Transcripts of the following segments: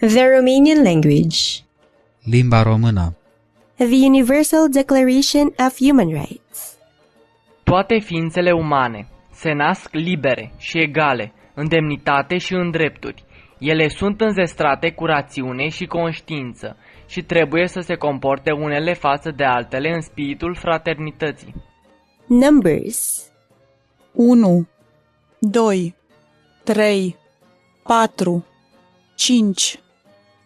The Romanian language. Limba română. The Universal Declaration of Human Rights. Toate ființele umane se nasc libere și egale, în demnitate și în drepturi. Ele sunt înzestrate cu rațiune și conștiință și trebuie să se comporte unele față de altele în spiritul fraternității. Numbers. 1, 2, 3, 4, 5,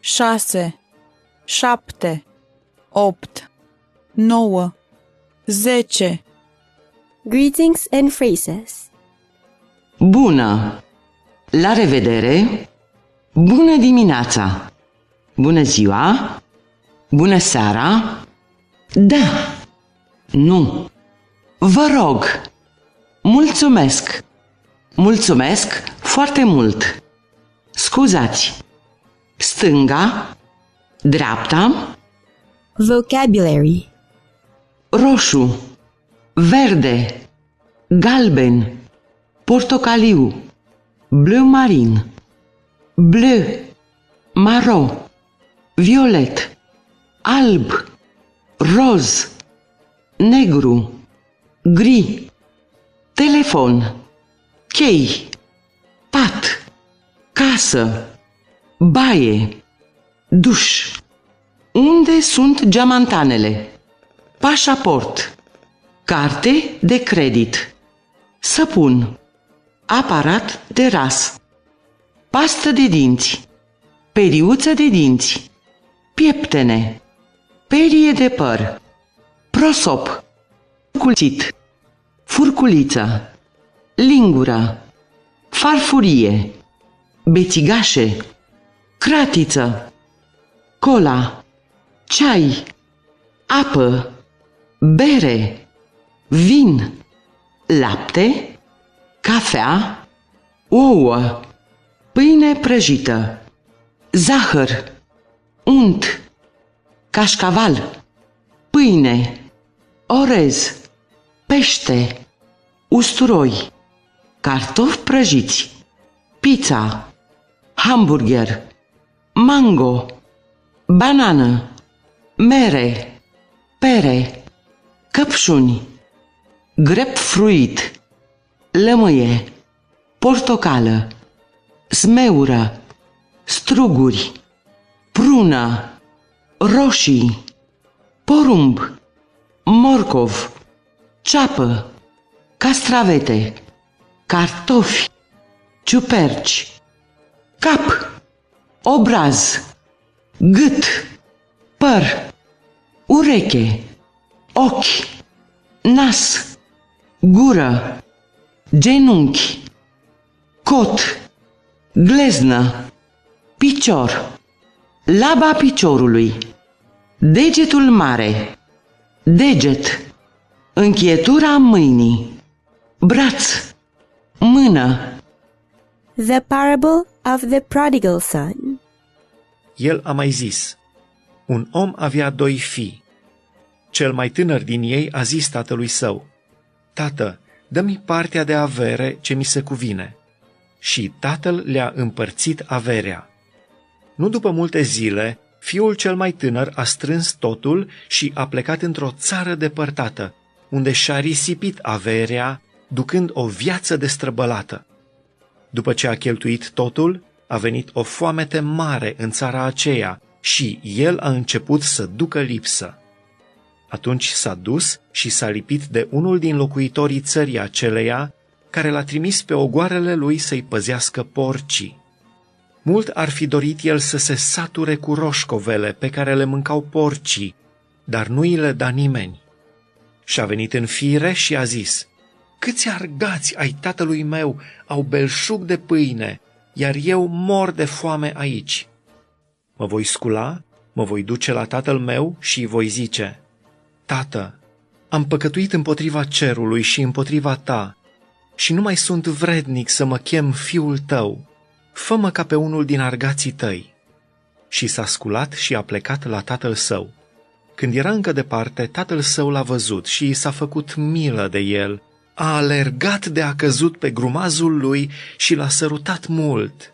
6, 7, 8, 9, 10. Greetings and phrases. Bună! La revedere! Bună dimineața! Bună ziua! Bună seara! Da! Nu! Vă rog! Mulțumesc! Mulțumesc foarte mult! Scuzați! Stânga! Dreapta! Vocabulary. Roșu, verde, galben, portocaliu, bleu marin, bleu, maro, violet, alb, roz, negru, gri, telefon, chei, pat, casă, baie, duș. Unde sunt geamantanele? Pașaport, carte de credit, săpun, aparat de ras, pastă de dinți, periuță de dinți, pieptene, perie de păr, prosop, cuțit, furculiță, lingură, farfurie, bețigașe, cratiță, cola, ceai, apă, bere, vin, lapte, cafea, ouă, pâine prăjită, zahăr, unt, cașcaval, pâine, orez, pește, usturoi, cartofi prăjiți, pizza, hamburger, mango, banană, mere, pere, căpșuni, grapefruit, lămâie, portocală, smeură, struguri, prună, roșii, porumb, morcov, ceapă, castravete, cartofi, ciuperci, cap, obraz, gât, păr, ureche, ochi, nas, gură, genunchi, cot, gleznă, picior, laba piciorului, degetul mare, deget, încheietura mâinii, braț, mână. The parable of the prodigal son. El a mai zis: un om avea 2 fii. Cel mai tânăr din ei a zis tatălui său: Tată, dă-mi partea de avere ce mi se cuvine. Și tatăl le-a împărțit averea. Nu după multe zile, fiul cel mai tânăr a strâns totul și a plecat într-o țară depărtată, unde și-a risipit averea, ducând o viață destrăbălată. După ce a cheltuit totul, a venit o foamete mare în țara aceea și el a început să ducă lipsă. Atunci s-a dus și s-a lipit de unul din locuitorii țării aceleia, care l-a trimis pe ogoarele lui să-i păzească porcii. Mult ar fi dorit el să se sature cu roșcovele pe care le mâncau porcii, dar nu îi le da nimeni. Și-a venit în fire și a zis: Câți argați ai tatălui meu au belșug de pâine, iar eu mor de foame aici. Mă voi scula, mă voi duce la tatăl meu și îi voi zice: Tată, am păcătuit împotriva cerului și împotriva ta și nu mai sunt vrednic să mă chem fiul tău. Fă-mă ca pe unul din argații tăi. Și s-a sculat și a plecat la tatăl său. Când era încă departe, tatăl său l-a văzut și i s-a făcut milă de el. A alergat de a căzut pe grumazul lui și l-a sărutat mult.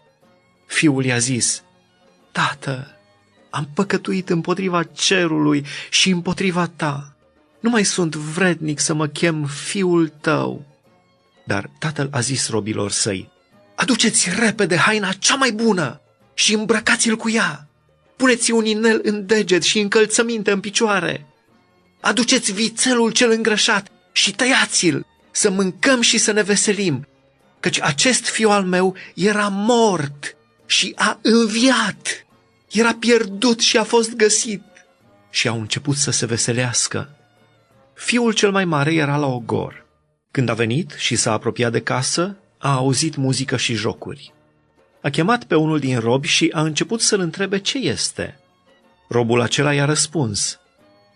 Fiul i-a zis: Tată, am păcătuit împotriva cerului și împotriva ta. Nu mai sunt vrednic să mă chem fiul tău. Dar tatăl a zis robilor săi: aduceți repede haina cea mai bună și îmbrăcați-l cu ea. Puneți un inel în deget și încălțăminte în picioare. Aduceți vițelul cel îngrășat și tăiați-l, să mâncăm și să ne veselim, căci acest fiu al meu era mort și a înviat, era pierdut și a fost găsit. Și au început să se veselească. Fiul cel mai mare era la ogor. Când a venit și s-a apropiat de casă, a auzit muzică și jocuri. A chemat pe unul din robi și a început să-l întrebe ce este. Robul acela i-a răspuns: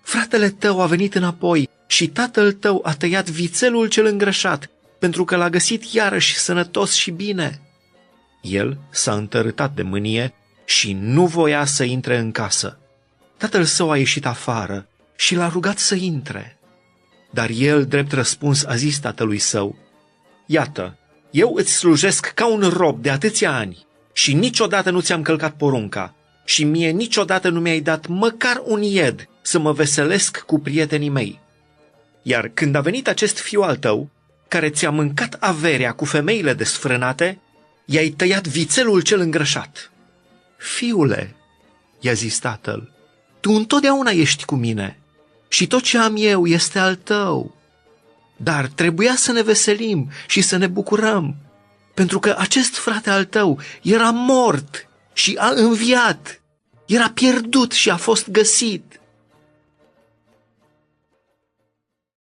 fratele tău a venit înapoi și tatăl tău a tăiat vițelul cel îngrășat, pentru că l-a găsit iarăși sănătos și bine. El s-a întărâtat de mânie și nu voia să intre în casă. Tatăl său a ieșit afară și l-a rugat să intre. Dar el, drept răspuns, a zis tatălui său: iată, eu îți slujesc ca un rob de atâția ani și niciodată nu ți-am călcat porunca și mie niciodată nu mi-ai dat măcar un ied să mă veselesc cu prietenii mei. Iar când a venit acest fiu al tău, care ți-a mâncat averea cu femeile desfrânate, i-ai tăiat vițelul cel îngrășat. Fiule, i-a zis tatăl, tu întotdeauna ești cu mine și tot ce am eu este al tău. Dar trebuia să ne veselim și să ne bucurăm, pentru că acest frate al tău era mort și a înviat, era pierdut și a fost găsit.